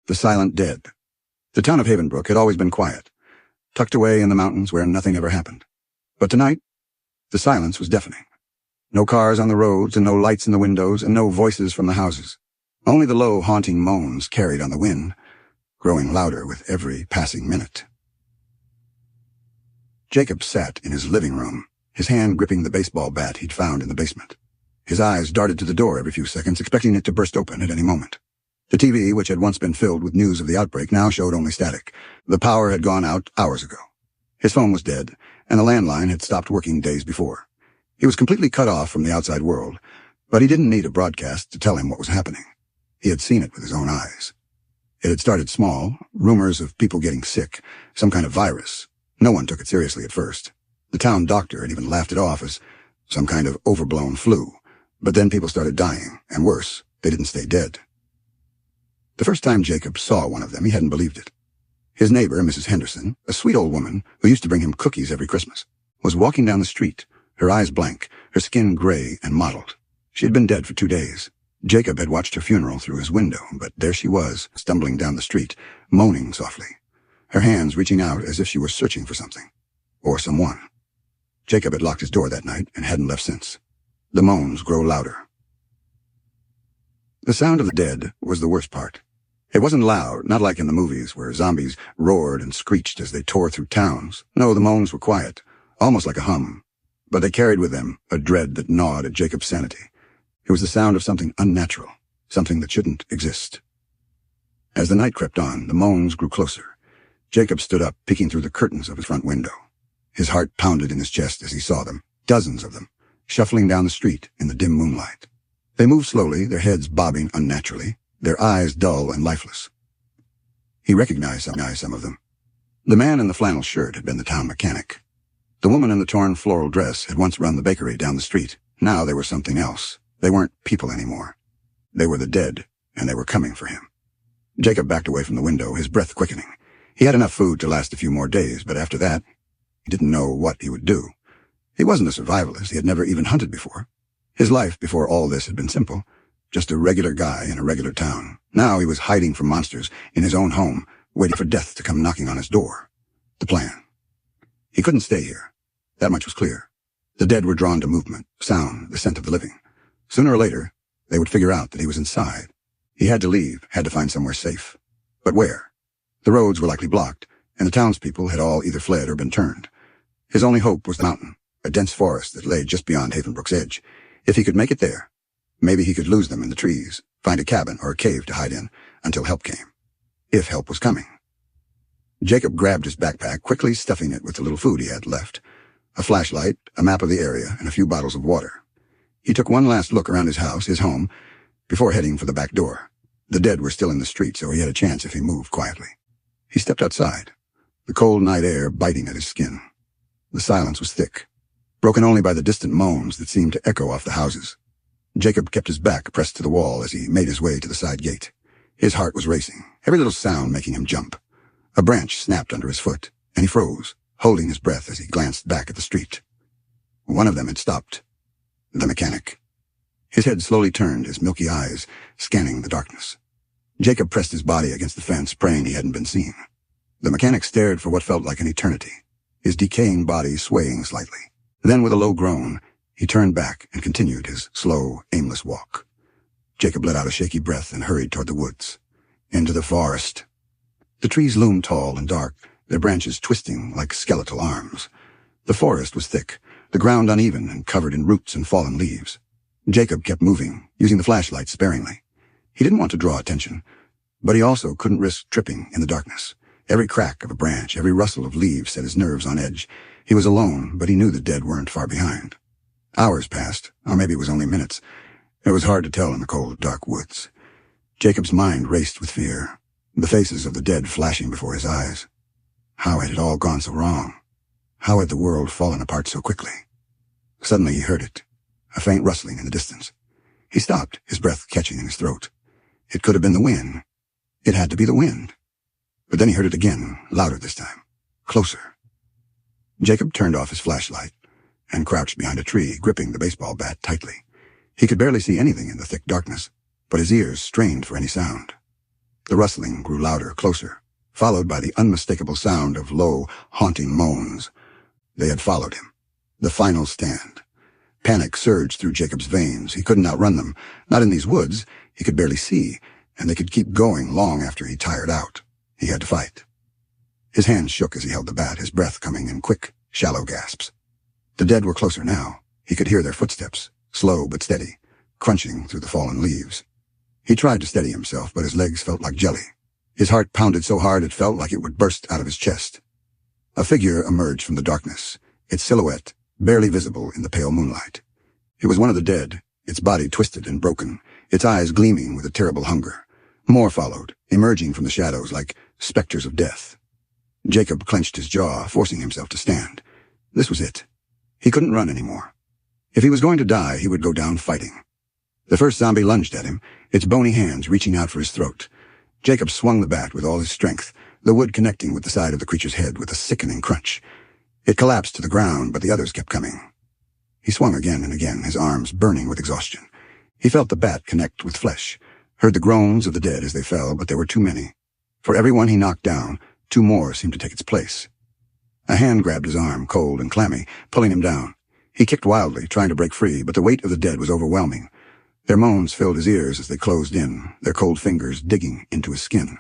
The silent dead. The town of Havenbrook had always been quiet, tucked away in the mountains where nothing ever happened. But tonight, the silence was deafening. No cars on the roads, and no lights in the windows, and no voices from the houses. Only the low, haunting moans carried on the wind, growing louder with every passing minute. Jacob sat in his living room, his hand gripping the baseball bat he'd found in the basement. His eyes darted to the door every few seconds, expecting it to burst open at any moment. The TV, which had once been filled with news of the outbreak, now showed only static. The power had gone out hours ago. His phone was dead, and the landline had stopped working days before. He was completely cut off from the outside world, but he didn't need a broadcast to tell him what was happening. He had seen it with his own eyes. It had started small, rumors of people getting sick, some kind of virus. No one took it seriously at first. The town doctor had even laughed it off as some kind of overblown flu. But then people started dying, and worse, they didn't stay dead. The first time Jacob saw one of them, he hadn't believed it. His neighbor, Mrs. Henderson, a sweet old woman who used to bring him cookies every Christmas, was walking down the street, her eyes blank, her skin gray and mottled. She had been dead for 2 days. Jacob had watched her funeral through his window, but there she was, stumbling down the street, moaning softly, her hands reaching out as if she were searching for something, or someone. Jacob had locked his door that night and hadn't left since. The moans grow louder. The sound of the dead was the worst part. It wasn't loud, not like in the movies where zombies roared and screeched as they tore through towns. No, the moans were quiet, almost like a hum, but they carried with them a dread that gnawed at Jacob's sanity. It was the sound of something unnatural, something that shouldn't exist. As the night crept on, the moans grew closer. Jacob stood up, peeking through the curtains of his front window. His heart pounded in his chest as he saw them, dozens of them, shuffling down the street in the dim moonlight. They moved slowly, their heads bobbing unnaturally, their eyes dull and lifeless. He recognized some of them. The man in the flannel shirt had been the town mechanic. The woman in the torn floral dress had once run the bakery down the street. Now they were something else. They weren't people anymore. They were the dead, and they were coming for him. Jacob backed away from the window, his breath quickening. He had enough food to last a few more days, but after that, he didn't know what he would do. He wasn't a survivalist. He had never even hunted before. His life before all this had been simple. Just a regular guy in a regular town. Now he was hiding from monsters in his own home, waiting for death to come knocking on his door. The plan. He couldn't stay here. That much was clear. The dead were drawn to movement, sound, the scent of the living. Sooner or later, they would figure out that he was inside. He had to leave, had to find somewhere safe. But where? The roads were likely blocked, and the townspeople had all either fled or been turned. His only hope was the mountain, a dense forest that lay just beyond Havenbrook's edge. If he could make it there, maybe he could lose them in the trees, find a cabin or a cave to hide in until help came. If help was coming. Jacob grabbed his backpack, quickly stuffing it with the little food he had left. A flashlight, a map of the area, and a few bottles of water. He took one last look around his house, his home, before heading for the back door. The dead were still in the street, so he had a chance if he moved quietly. He stepped outside, the cold night air biting at his skin. The silence was thick, broken only by the distant moans that seemed to echo off the houses. Jacob kept his back pressed to the wall as he made his way to the side gate. His heart was racing, every little sound making him jump. A branch snapped under his foot, and he froze, holding his breath as he glanced back at the street. One of them had stopped. The mechanic. His head slowly turned, his milky eyes scanning the darkness. Jacob pressed his body against the fence, praying he hadn't been seen. The mechanic stared for what felt like an eternity, his decaying body swaying slightly. Then, with a low groan, he turned back and continued his slow, aimless walk. Jacob let out a shaky breath and hurried toward the woods. Into the forest. The trees loomed tall and dark, their branches twisting like skeletal arms. The forest was thick, the ground uneven and covered in roots and fallen leaves. Jacob kept moving, using the flashlight sparingly. He didn't want to draw attention, but he also couldn't risk tripping in the darkness. Every crack of a branch, every rustle of leaves set his nerves on edge. He was alone, but he knew the dead weren't far behind. Hours passed, or maybe it was only minutes. It was hard to tell in the cold, dark woods. Jacob's mind raced with fear, the faces of the dead flashing before his eyes. How had it all gone so wrong? How had the world fallen apart so quickly? Suddenly he heard it, a faint rustling in the distance. He stopped, his breath catching in his throat. It could have been the wind. It had to be the wind. But then he heard it again, louder this time, closer. Jacob turned off his flashlight and crouched behind a tree, gripping the baseball bat tightly. He could barely see anything in the thick darkness, but his ears strained for any sound. The rustling grew louder, closer, followed by the unmistakable sound of low, haunting moans. They had followed him. The final stand. Panic surged through Jacob's veins. He couldn't outrun them. Not in these woods. He could barely see, and they could keep going long after he tired out. He had to fight. His hands shook as he held the bat, his breath coming in quick, shallow gasps. The dead were closer now. He could hear their footsteps, slow but steady, crunching through the fallen leaves. He tried to steady himself, but his legs felt like jelly. His heart pounded so hard it felt like it would burst out of his chest. A figure emerged from the darkness, its silhouette barely visible in the pale moonlight. It was one of the dead, its body twisted and broken, its eyes gleaming with a terrible hunger. More followed, emerging from the shadows like specters of death. Jacob clenched his jaw, forcing himself to stand. This was it. He couldn't run anymore. If he was going to die, he would go down fighting. The first zombie lunged at him, its bony hands reaching out for his throat. Jacob swung the bat with all his strength, the wood connecting with the side of the creature's head with a sickening crunch. It collapsed to the ground, but the others kept coming. He swung again and again, his arms burning with exhaustion. He felt the bat connect with flesh, heard the groans of the dead as they fell, but there were too many. For every one he knocked down, 2 more seemed to take its place. A hand grabbed his arm, cold and clammy, pulling him down. He kicked wildly, trying to break free, but the weight of the dead was overwhelming. Their moans filled his ears as they closed in, their cold fingers digging into his skin.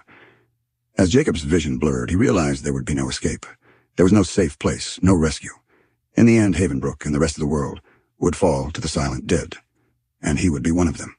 As Jacob's vision blurred, he realized there would be no escape. There was no safe place, no rescue. In the end, Havenbrook and the rest of the world would fall to the silent dead, and he would be one of them.